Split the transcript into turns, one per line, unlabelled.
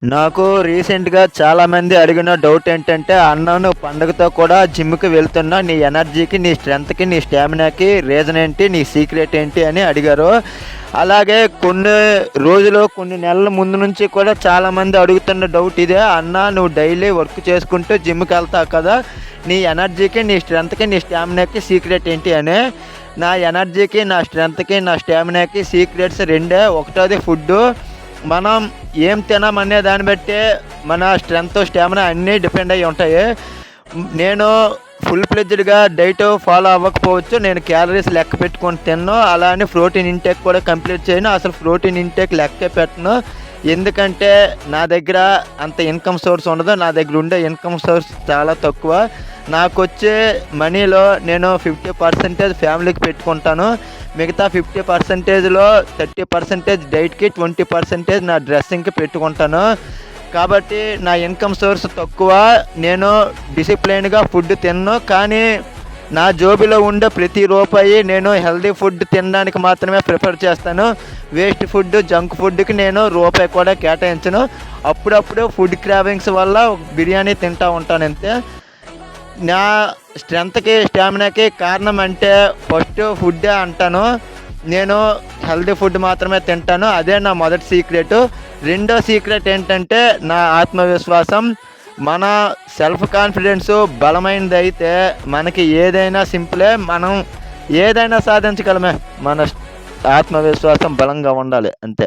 నాకు రీసెంట్‌గా చాలామంది అడిగిన డౌట్ ఏంటంటే, "అన్న నువ్వు పండగతో కూడా జిమ్‌కి వెళ్తున్నావు. నీ ఎనర్జీకి, నీ స్ట్రెంగ్త్‌కి, నీ స్టామినాకి రీజన్ ఏంటి? నీ సీక్రెట్ ఏంటి?" అని అడిగారు. అలాగే కొన్ని రోజులు, కొన్ని నెలల ముందు నుంచి కూడా చాలామంది అడుగుతున్న డౌట్ ఇదే. "అన్న నువ్వు డైలీ వర్క్ చేసుకుంటూ జిమ్‌కెళ్తావు కదా! నీ ఎనర్జీకి, నీ స్ట్రెంగ్త్‌కి, నీ స్టామినాకి సీక్రెట్ ఏంటి?" అని. నా ఎనర్జీకి, నా స్ట్రెంగ్త్‌కి, నా స్టామినాకి సీక్రెట్స్ రెండే. ఒకటోది ఫుడ్డు. మనం ఏం తినమనే దాన్ని బట్టే మన స్ట్రెంత్, స్టామినా అన్నీ డిపెండ్ అయ్యి ఉంటాయి. నేను ఫుల్ ఫ్లెడ్జ్డ్‌గా డైట్ ఫాలో అవ్వకపోవచ్చు. నేను క్యాలరీస్ లెక్క పెట్టుకొని తినను. అలా అని ప్రోటీన్ ఇంటేక్ కూడా కంప్లీట్ చేయను. అసలు ప్రోటీన్ ఇంటేక్ లెక్కే పెట్టను. ఎందుకంటే నా దగ్గర అంత ఇన్‌కమ్ సోర్స్ ఉండదు. నా దగ్గర ఉండే ఇన్‌కమ్ సోర్స్ చాలా తక్కువ. నాకొచ్చే మనీలో నేను 50% ఫ్యామిలీకి పెట్టుకుంటాను. మిగతా 50%లో 30% డైట్‌కి, 20% నా డ్రెస్సింగ్‌కి పెట్టుకుంటాను. కాబట్టి నా ఇన్‌కమ్ సోర్స్ తక్కువ. నేను డిసిప్లైన్‌గా ఫుడ్ తినను. కానీ నా జోబులో ఉండే ప్రతి రూపాయి నేను హెల్తీ ఫుడ్ తినడానికి మాత్రమే ప్రిఫర్ చేస్తాను. వేస్ట్ ఫుడ్, జంక్ ఫుడ్‌కి నేను రూపాయి కూడా కేటాయించను. అప్పుడప్పుడు ఫుడ్ క్రేవింగ్స్ వల్ల బిర్యానీ తింటా ఉంటానంతే. నా స్ట్రెంత్‌కి, స్టామినాకి కారణం అంటే ఫస్ట్ ఫుడ్డే అంటాను. నేను హెల్తీ ఫుడ్ మాత్రమే తింటాను. అదే నా మొదటి సీక్రెటు. రెండో సీక్రెట్ ఏంటంటే నా ఆత్మవిశ్వాసం. మన సెల్ఫ్ కాన్ఫిడెన్సు బలమైనదైతే మనకి ఏదైనా సింపులే. మనం ఏదైనా సాధించగలమే. మన ఆత్మవిశ్వాసం బలంగా ఉండాలి అంతే.